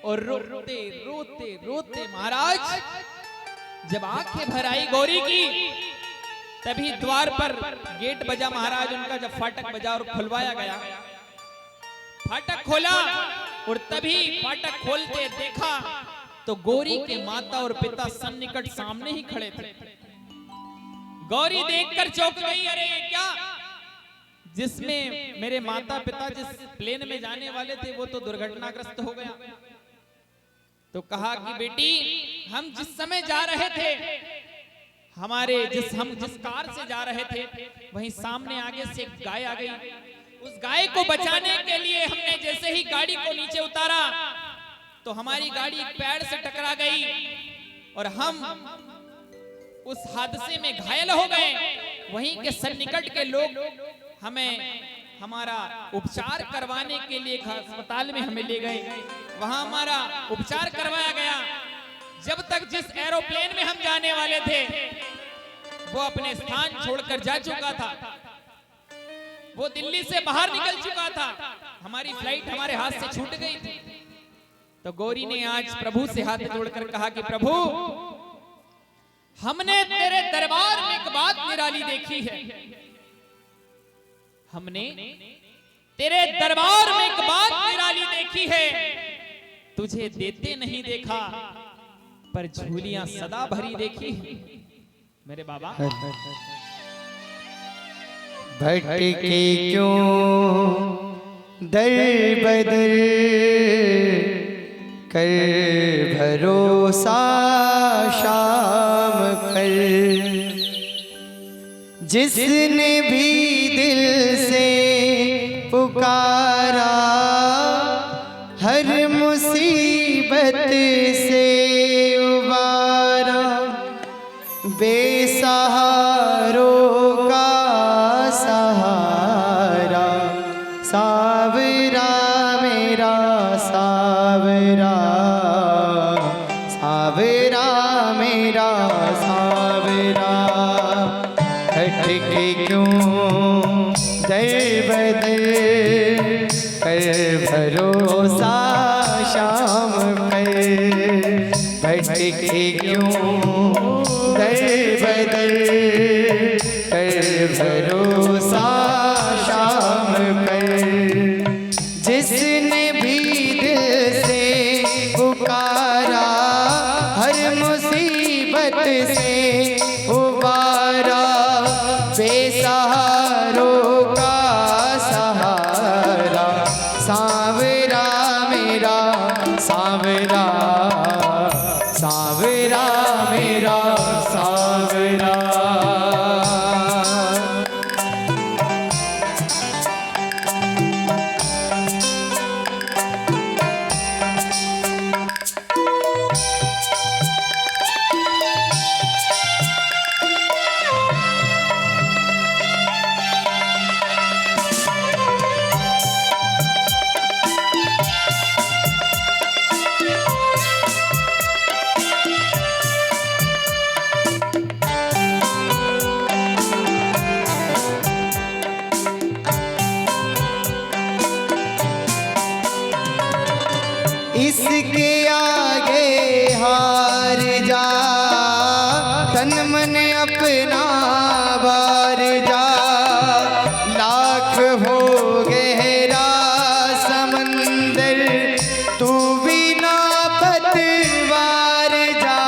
और रोते रोते रोते महाराज जब आंखें भर आई गौरी की, तभी द्वार पर गेट बजा महाराज उनका, जब फाटक बजा और खुलवाया गया, फाटक खोला और तभी फाटक खोलते देखा तो गौरी के माता और पिता सन्निकट सामने ही खड़े थे। गौरी देखकर चौंक गई, अरे ये क्या, जिसमें मेरे माता पिता जिस प्लेन में जाने वाले थे वो तो दुर्घटनाग्रस्त हो गया। तो कहा कि बेटी हम जिस समय जा रहे थे, हम जिस कार से जा रहे थे वहीं सामने आगे से एक गाय आ गई। उस गाय को बचाने के लिए हमने जैसे ही गाड़ी को नीचे उतारा तो हमारी गाड़ी एक पेड़ से टकरा गई और हम उस हादसे में घायल हो गए। वहीं के सन्निकट के लोग हमें हमारा उपचार करवाने के लिए अस्पताल में हमें ले गए, वहां हमारा उपचार करवाया गया। जब तक जिस एरोप्लेन में हम जाने वाले थे वो अपने स्थान छोड़कर जा चुका था, वो दिल्ली से बाहर निकल चुका था, हमारी फ्लाइट हमारे हाथ से छूट गई थी। तो गौरी ने आज प्रभु से हाथ जोड़कर कहा कि प्रभु हमने तेरे दरबार में एक बात निराली देखी है, हमने तेरे दरबार में एक बात निराली देखी है, तुझे देते नहीं देखा पर झूलियां सदा भरी देखी है। मेरे बाबा भटके क्यों दर बदर कर भरोसा शाम पर, जिसने भी दिल से पुकारा हर मुसीबत से उबारा, बेसहारों का सहारा, सावरा मेरा सावरा, सावरा मेरा सावरा। भटके क्यों दर बदर कर भरोसा शाम पर, भटके क्यों दर बदर कर भरोसा शाम पर, जिसने भी दिल से पुकारा हर मुसीबत से उबारा, बेसहारों का सहारा, सावरा मेरा सावरा, सावरा मेरा सावरा। इसके आगे हार जा, तन मन अपना बार जा, लाख हो गहरा समंदर तू बिना पतवार जा,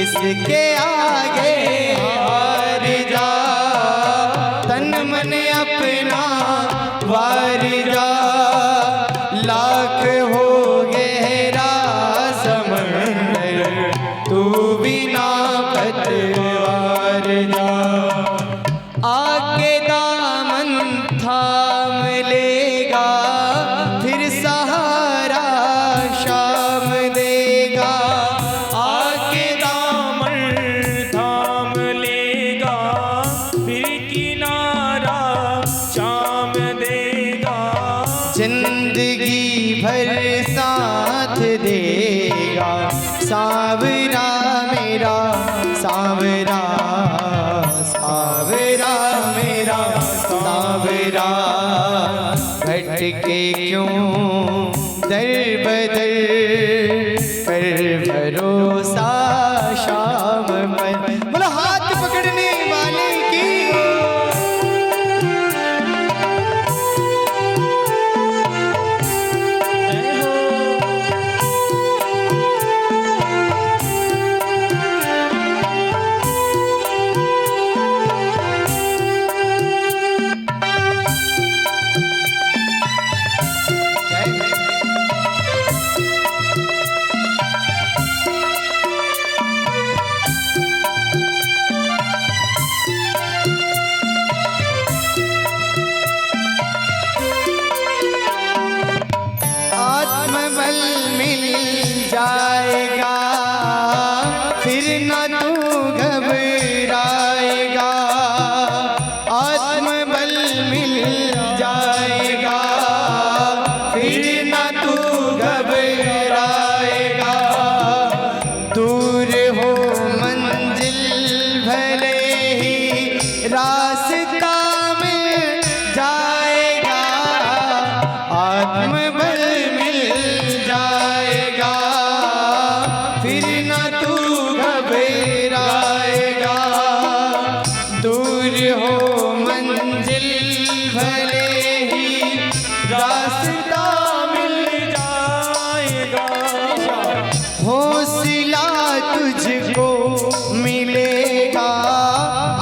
इसके आगे हार जा, तन मन अपना वार जा, लाख हो गहरा समंदर तू बिना पतवार जा, आके दामन थाम लेगा फिर सहारा शाम देगा, आके दामन थाम लेगा फिर किनारा शाम देगा, जिंदगी भर साथ देगा, सावरा मेरा सावरा, सावरा मेरा सावरा। भटके क्यों दर बदर, कर भरोसा शाम पर। बोला हाथ पकड़ने वाले की आत्मबल मिल जाएगा, फिर न तू घबराएगा। आत्मबल मिल जाएगा, फिर न तू घबराएगा। दूर हो मंजिल भले ही रास्ता मिल जाएगा। आत्मबल जाएगा, फिर न तू घबराएगा। दूर हो मंजिल भले ही रास्ता मिल जाएगा। हौसला तुझको मिलेगा,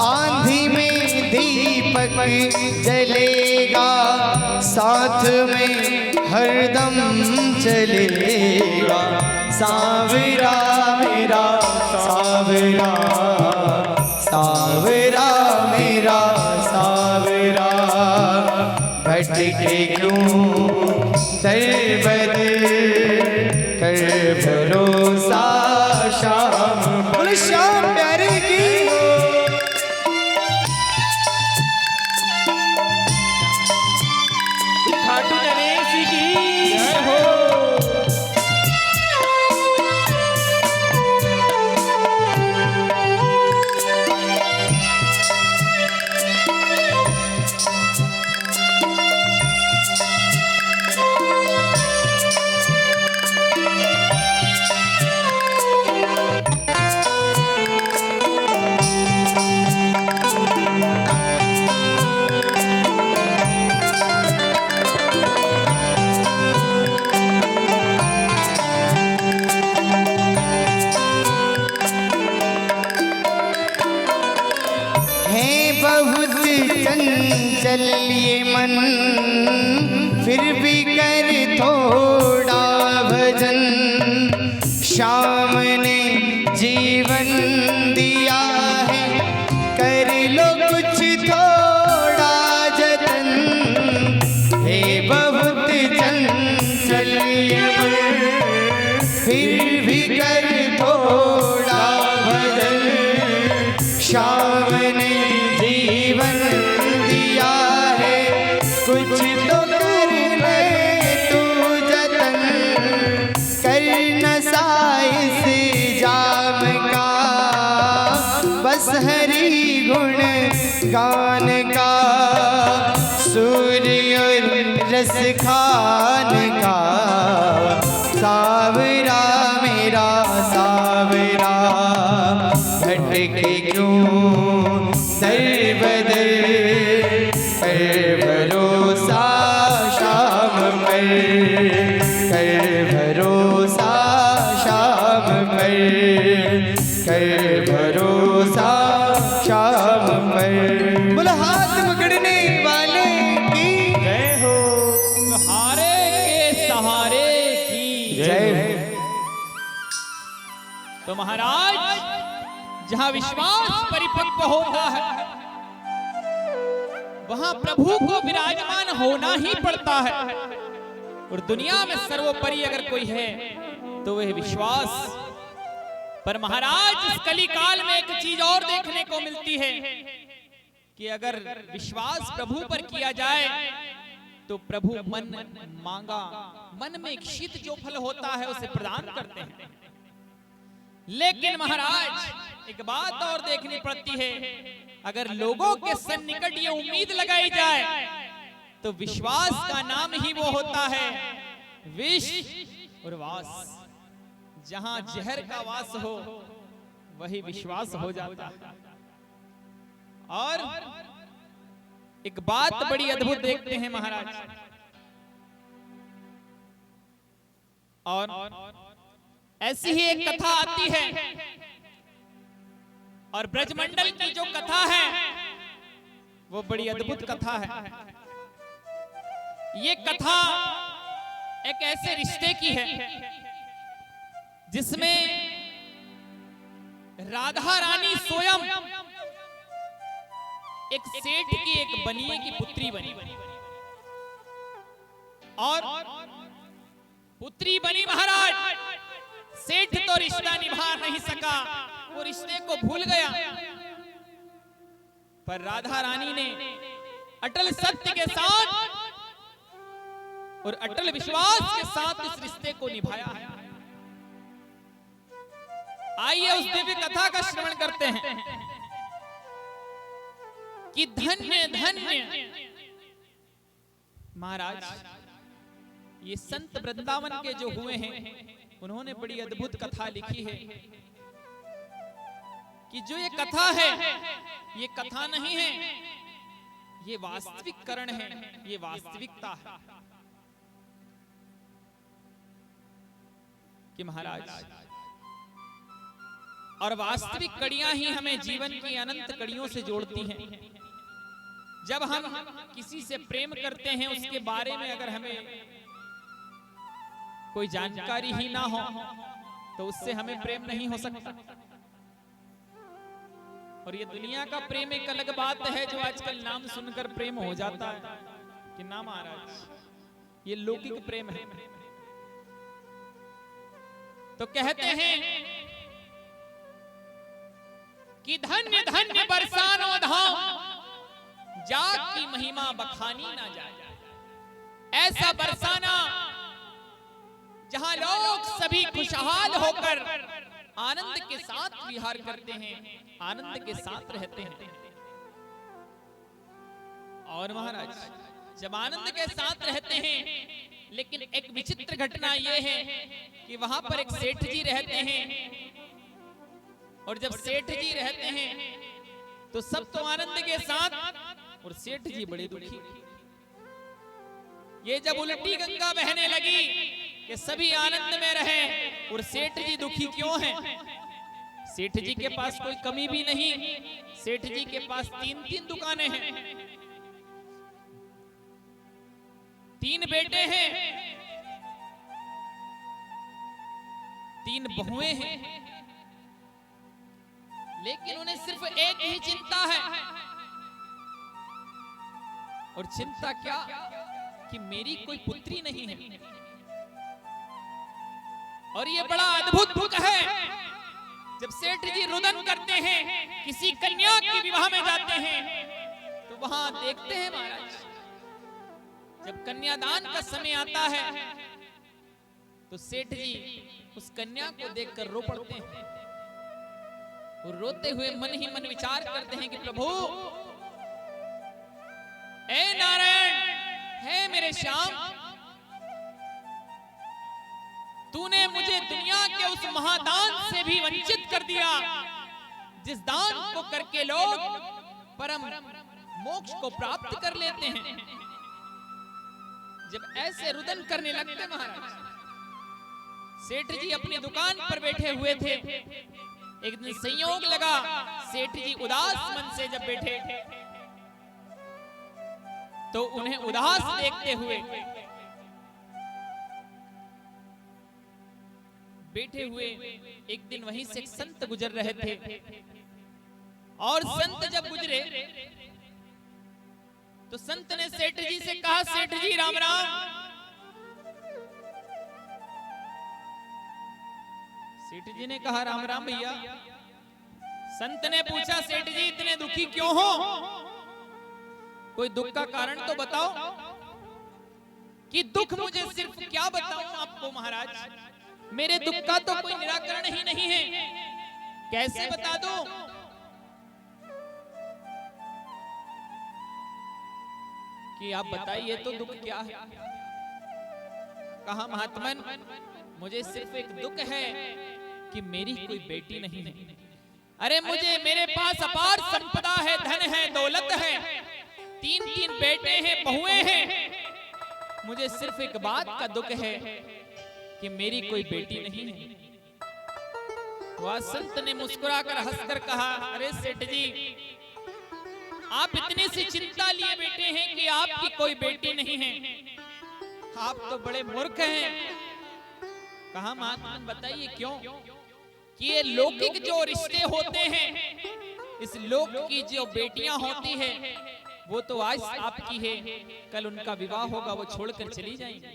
आंधी में दीपक जलेगा। साथ में हरदम चलेगा सांवरा मेरा सांवरा, सांवरा मेरा सांवरा। भटके क्यों दर बदर, कर भरोसा शाम। बोले श्याम प्यारे की खाटू नरेश की जय हो। बहुत चंचल ये मन, फिर भी कर थोड़ा भजन। श्याम ने जीवन दिया है, कर लो कुछ थोड़ा जतन। हे बहुत चंचल ये मन, फिर भी कर थोड़ा भजन। श्याम ने जीवन दिया है, कुछ तो कर ले तू जतन। कर न साइस जाम का, बस हरि गुण गान का। सूर्य और रस खान का, सावरा मेरा सावरा। भटके क्यों दर बदर, कर भरोसा शाम पर। कर भरोसा शाम पर, कर भरोसा शाम पर। बोला हाथ पकड़ने वाले की जय हो, सहारे के सहारे की जय। तो महाराज जहां विश्वास परिपक्व होता है, वहां प्रभु को विराजमान होना ही पड़ता है। और दुनिया में सर्वोपरि अगर कोई है तो वह विश्वास। पर महाराज इस कली काल में एक चीज और देखने को मिलती है कि अगर विश्वास प्रभु पर किया जाए तो प्रभु मन मांगा, मन में इच्छित जो फल होता है उसे प्रदान करते हैं। लेकिन महाराज एक बात और देखनी पड़ती है, अगर लोगों के सन्निकट ये उम्मीद लगाई जाए तो विश्वास का नाम ही वो होता है विष और वास। जहां जहर का वास हो वही विश्वास हो जाता है। और एक बात बड़ी अद्भुत देखते हैं महाराज, और ऐसी ही एक कथा आती है, और ब्रजमंडल की जो कथा है वो बड़ी अद्भुत कथा है। ये कथा एक ऐसे रिश्ते की है जिसमें राधा रानी स्वयं एक सेठ की एक बनिए की पुत्री बनी, और पुत्री बनी महाराज। सेठ तो रिश्ता निभा नहीं सका, वो रिश्ते को भूल गया, पर राधा रानी ने अटल सत्य के साथ और अटल विश्वास के साथ इस रिश्ते को निभाया है। आइए उस दिव्य कथा का श्रवण करते हैं कि धन्य धन्य महाराज, ये संत वृंदावन के जो हुए हैं उन्होंने बड़ी अद्भुत कथा लिखी है कि जो ये कथा है ये कथा नहीं है, ये वास्तविक करण है, ये वास्तविकता है कि महाराज, और वास्तविक कड़ियां ही हमें जीवन की अनंत कड़ियों से जोड़ती हैं। जब हम किसी से प्रेम करते हैं उसके बारे में अगर हमें कोई जानकारी ही ना हो तो उससे हमें प्रेम नहीं हो सकता। और ये दुनिया का प्रेम एक अलग बात है जो आजकल नाम सुनकर प्रेम हो जाता है कि ना महाराज, ये लौकिक प्रेम है। तो कहते हैं कि धन्य धन्य बरसानो धाम, जाग की महिमा बखानी ना जाए। ऐसा बरसाना जहां लोग सभी खुशहाल होकर आनंद के साथ विहार करते हैं, आनंद के साथ रहते हैं। और महाराज जब आनंद के साथ रहते हैं, लेकिन एक विचित्र घटना यह है कि वहां पर एक सेठ जी रहते हैं, और जब सेठ जी रहते हैं तो सब तो आनंद के साथ, और सेठ जी बड़े दुखी। ये जब उल्टी गंगा बहने लगी कि सभी आनंद में रहे और सेठ जी दुखी क्यों हैं? सेठ जी के पास कोई कमी भी नहीं, सेठ जी के पास 3-3 दुकानें हैं, 3 बेटे हैं, 3 बहुएं हैं, लेकिन उन्हें सिर्फ एक ही चिंता है, और चिंता क्या कि मेरी कोई पुत्री नहीं है। और ये बड़ा अद्भुत दुख है जब सेठ जी रुदन करते हैं, किसी कन्या के विवाह में जाते हैं तो वहां देखते हैं महाराज, जब कन्यादान का समय आता है तो सेठ जी उस कन्या को देखकर रो पड़ते हैं, और रोते हुए मन ही मन विचार करते हैं कि प्रभु, हे नारायण, हे मेरे श्याम, तूने मुझे दुनिया के उस महादान से भी वंचित कर दिया जिस दान को करके लोग परम मोक्ष को प्राप्त कर लेते हैं। जब ऐसे रुदन करने लगते महाराज, सेठ जी अपनी दुकान पर बैठे हुए थे। एक दिन संयोग लगा, सेठ जी उदास मन से जब बैठे तो उन्हें उदास देखते हुए बैठे हुए एक दिन वहीं से एक संत गुजर रहे थे, और संत जब गुजरे तो संत ने सेठ जी से कहा, सेठ जी राम राम। सेठ जी ने कहा, राम राम भैया। संत ने पूछा, सेठ जी इतने दुखी क्यों हो? कोई दुख का कारण तो बताओ। कि दुख मुझे सिर्फ क्या बताऊं आपको महाराज, मेरे दुख का तो कोई निराकरण ही नहीं है, कैसे बता दूं? कि आप बताइए तो दुख क्या है। कहा महात्मन, मुझे सिर्फ एक दुख है कि मेरी कोई बेटी नहीं है। अरे मुझे, मेरे पास अपार संपदा है, धन है, दौलत है, 3 बेटे हैं, बहुएं हैं, मुझे सिर्फ एक बात का दुख है कि मेरी कोई बेटी नहीं है। वह संत ने मुस्कुराकर हंसकर कहा, अरे सेठ जी, आप इतनी सी चिंता लिए बैठे हैं कि आपकी कोई बेटी नहीं है, आप तो बड़े मूर्ख हैं। कहा महात्मन बताइए क्यों? कि ये लौकिक जो रिश्ते होते हैं, इस लोक की जो बेटियां होती है, वो तो आज आपकी है, कल उनका विवाह होगा, वो छोड़कर चली जाएंगी।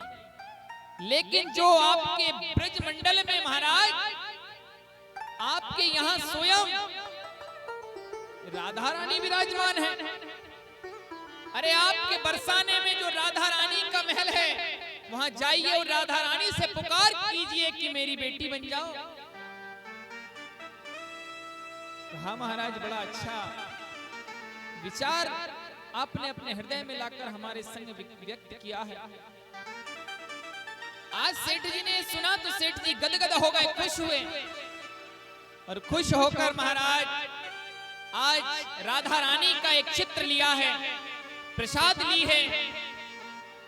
लेकिन जो आपके ब्रज मंडल में महाराज, आपके यहाँ स्वयं राधा रानी विराजमान है। अरे आपके बरसाने में जो राधा रानी का महल है, वहां जाइए और राधा रानी से पुकार कीजिए कि मेरी बेटी बन जाओ। कहा महाराज, बड़ा अच्छा विचार आपने अपने हृदय में लाकर हमारे संग व्यक्त किया है। आज सेठ जी ने सुना तो सेठ जी गदगद हो गए, खुश हुए, और खुश होकर महाराज आज राधा रानी का एक चित्र लिया है, प्रसाद ली है,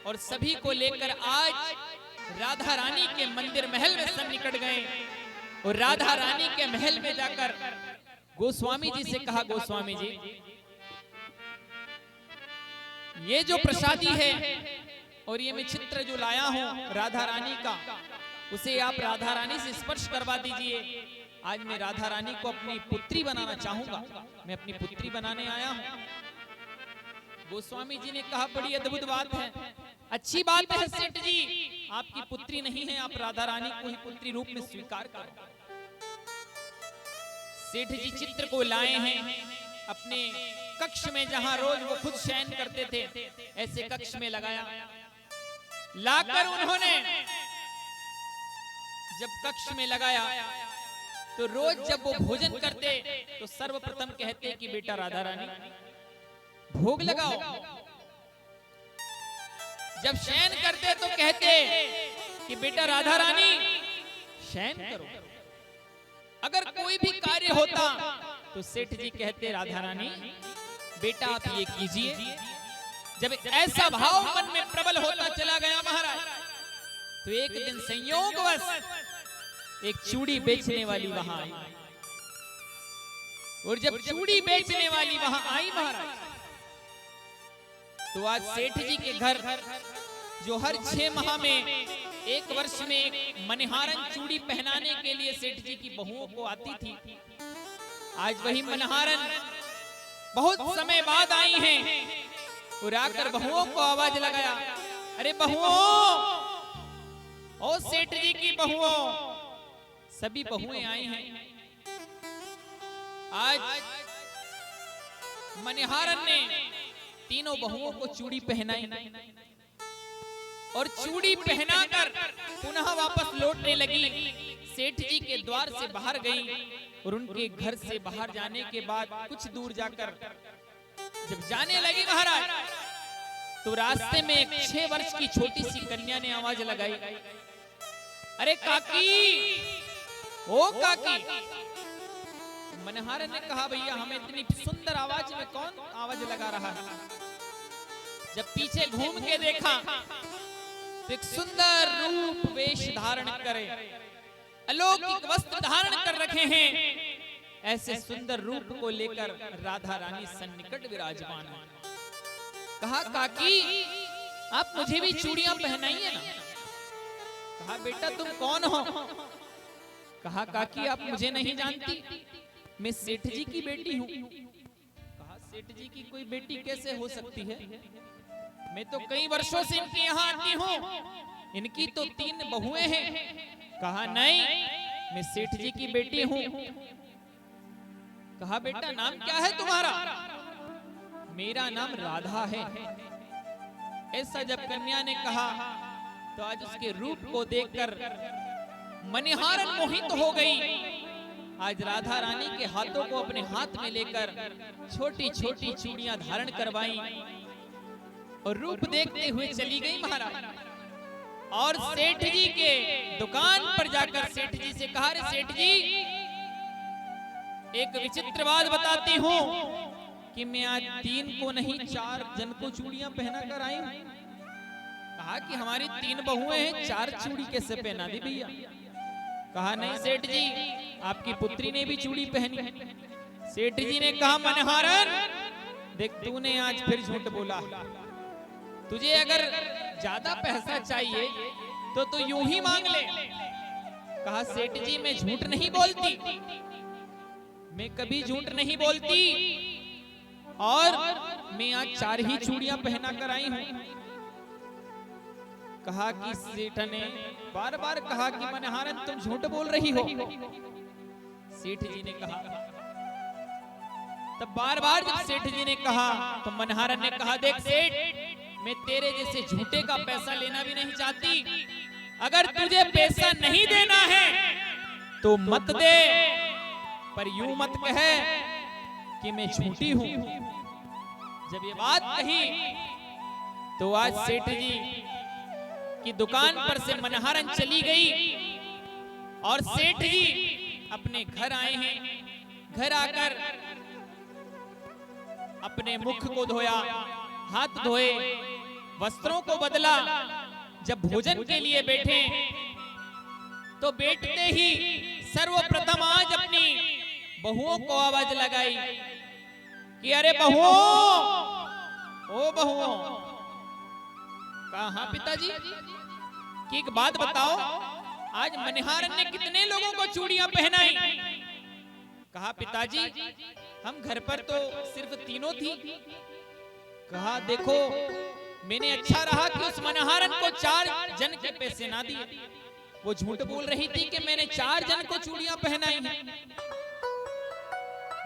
और सभी को लेकर आज राधा रानी के मंदिर महल में सन्निकट गए। और राधा रानी के महल में जाकर गोस्वामी जी से कहा, गोस्वामी जी, ये जो प्रसादी है और ये मैं चित्र जो लाया हूं राधा रानी का, उसे आप राधा रानी से स्पर्श करवा दीजिए। आज मैं राधा रानी को अपनी पुत्री बनाना चाहूंगा, मैं अपनी पुत्री बनाने आया हूं। गोस्वामी जी ने कहा, बड़ी अद्भुत बात है, अच्छी बात है सेठ जी, आपकी पुत्री नहीं है, आप राधा रानी को ही पुत्री रूप में स्वीकार करो। सेठ जी चित्र को लाए हैं अपने कक्ष में, जहां रोज वो खुद शयन करते थे, ऐसे कक्ष में लगाया। लाकर उन्होंने जब कक्ष में लगाया तो रोज जब वो भोजन करते तो सर्वप्रथम कहते कि बेटा राधा रानी भोग लगाओ। जब शयन करते तो कहते कि बेटा राधा रानी शयन करो। अगर कोई भी कार्य होता तो सेठ जी कहते, राधा रानी बेटा आप ये कीजिए। जब ऐसा भाव मन में प्रबल होता चला गया महाराज, तो एक दिन संयोगवश एक चूड़ी बेचने वाली वहां आई। और जब चूड़ी बेचने वाली वहां आई महाराज, तो आज सेठ जी के घर जो हर 6 माह में, 1 वर्ष में एक मनिहारन चूड़ी पहनाने के लिए सेठ जी की बहुओं को आती थी, आज वही मनिहारन बहुत समय बाद आई हैं। और आकर बहुओं को आवाज लगाया, अरे बहुओं, ओ सेठ जी की बहुओं, सभी बहुएं आई हैं। आज मनिहारन ने तीनों बहुओं को चूड़ी पहनाई, और चूड़ी पहनाकर पुनः वापस लौटने लगी। सेठ जी के द्वार से बाहर गई, और उनके घर से बाहर जाने के बाद कुछ दूर जाकर जब जाने लगी महाराज, तो रास्ते में एक 6 वर्ष की छोटी सी कन्या ने आवाज लगाई, अरे काकी, ओ काकी। मनिहारन ने कहा, भैया हमें इतनी सुंदर आवाज में कौन आवाज लगा रहा है। जब पीछे घूम के देखा तो एक सुंदर रूप वेश धारण करे, अलौकिक वस्त्र धारण कर रखे हैं, ऐसे सुंदर रूप को लेकर राधा रानी सन्निकट विराजमान है। कहा, काकी आप मुझे भी चूड़ियां पहनाइए ना। कहा, बेटा तुम कौन हो? कहा, काकी आप मुझे नहीं जानती, मैं सेठ जी की बेटी हूँ। कहा, सेठ जी की कोई बेटी कैसे हो सकती है? मैं तो कई वर्षों से इनके यहाँ आती हूँ, इनकी तो 3 बहुएं हैं। कहा, नहीं, मैं सेठ जी की बेटी हूँ। कहा, बेटा नाम क्या है तुम्हारा? मेरा नाम राधा है। ऐसा जब कन्या ने कहा तो आज उसके रूप को देखकर मनिहारन मोहित हो गई। आज राधा रानी के हाथों को अपने हाथ में लेकर छोटी छोटी चूड़ियां धारण करवाई, और रूप देखते हुए चली गई महाराज। और सेठ जी के दुकान पर जाकर सेठ जी से कहा, रे सेठ जी, एक विचित्र बात बताती हूँ कि मैं आज 3 को नहीं 4 जन को चूड़ियां पहना कर आई हूं। कहा कि हमारी 3 बहुएं हैं, 4 चूड़ी कैसे पहना दी भैया? कहा नहीं सेठ जी, आपकी पुत्री ने भी चूड़ी पहनी। सेठ जी ने कहा, मनहारन देख, तूने आज फिर झूठ बोला। तुझे अगर ज्यादा पैसा चाहिए तो तू यूं ही मांग ले। कहा सेठ जी, मैं झूठ नहीं बोलती, मैं कभी झूठ नहीं बोलती, और मैं आज 4 ही चूड़ियां पहना कर आई हूं। कहा कि सेठ ने बार बार कहा कि मनहारन तुम झूठ बोल रही हो। सेठ जी ने कहा, तब बार बार जब सेठ जी ने कहा तो मनहारन ने कहा, देख सेठ, मैं तेरे जैसे झूठे का पैसा लेना भी नहीं चाहती। अगर तुझे पैसा नहीं देना है तो मत दे, पर यूं मत कहे कि मैं झूठी हूं। जब ये बात कही तो आज सेठ जी की दुकान पर से मनहारन चली गई और सेठ जी अपने घर आए हैं। घर आकर अपने मुख को धोया, हाथ धोए, वस्त्रों को बदला। जब भोजन के लिए बैठे तो बैठते ही सर्वप्रथम आज अपनी बहुओं को आवाज लगाई कि अरे बहुओं, ओ बहुओं। कहा पिताजी कि एक बात बताओ, आज मनहारन ने कितने लोगों को चूड़ियां पहनाई? कहा पिताजी, हम घर पर तो सिर्फ 3 थी। कहा देखो, मैंने अच्छा रहा कि उस मनहारन को 4 जन के पैसे ना दिए। वो झूठ बोल रही थी कि मैंने 4 जन को चूड़ियां पहनाई हैं।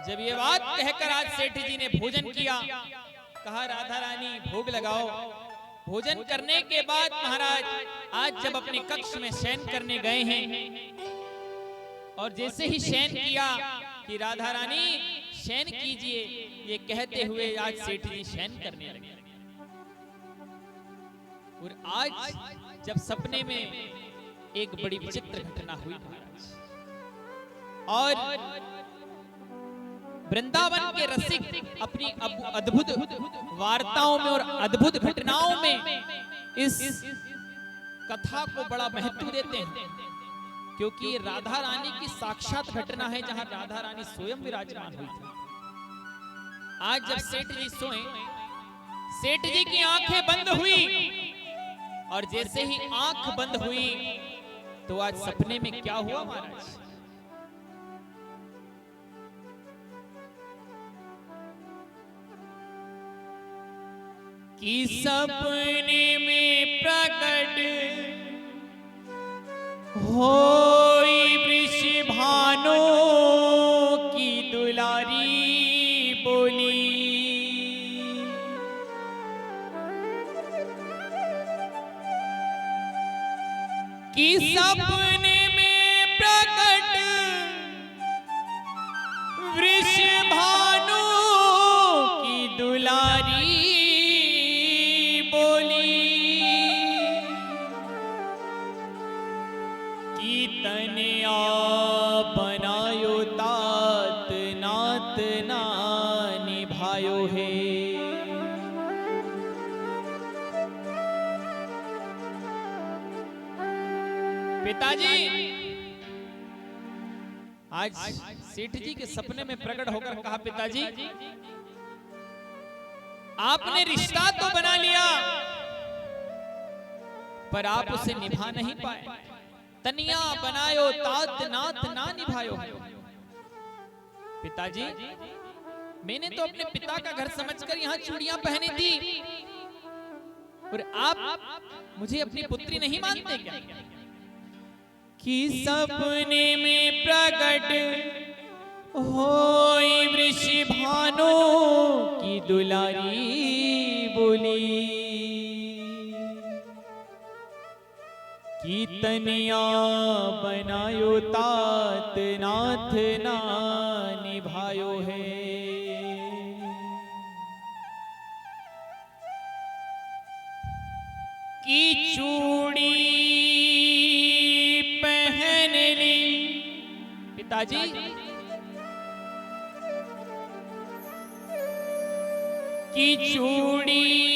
जब ये बात कहकर आज सेठ जी ने भोजन किया, कहा राधा रानी भोग लगाओ। भोजन करने के बाद महाराज आज जब अपने कक्ष में शयन करने गए हैं और जैसे ही शयन किया कि राधा रानी शयन कीजिए, ये कहते हुए आज सेठ जी शयन करने लगे। और आज जब सपने में एक बड़ी विचित्र घटना हुई महाराज, और वृंदावन के रसिक अपनी अद्भुत वार्ताओं में और अद्भुत घटनाओं में इस कथा को बड़ा महत्व देते हैं, क्योंकि राधा रानी की साक्षात घटना है जहां राधा रानी स्वयं विराजमान हुई थी। आज जब सेठ जी सोए, सेठ जी की आंखें बंद हुई, और जैसे ही आंख बंद हुई तो आज सपने में क्या हुआ महाराज? कि सपने में प्रकट होई वृषभानु की दुलारी बोली। कि सपने में प्रकट वृषभानु की दुलारी तनिया बनायो तात नात ना निभायो है। पिताजी आज सेठ जी के सपने में प्रकट होकर कहा, पिताजी आपने रिश्ता तो बना लिया पर आप उसे निभा नहीं पाए। तनिया बनायो तात नात ना निभायो। पिताजी मैंने तो अपने पिता का घर समझकर यहाँ चूड़ियां पहनी थी, और आप मुझे अपनी पुत्री नहीं मानते क्या? कि सपने में प्रकट होई वृषभानु की दुलारी बोली। कि तनिया बनायो तात नाथ ना निभायो है। चूड़ी पहन ली। पिताजी की चूड़ी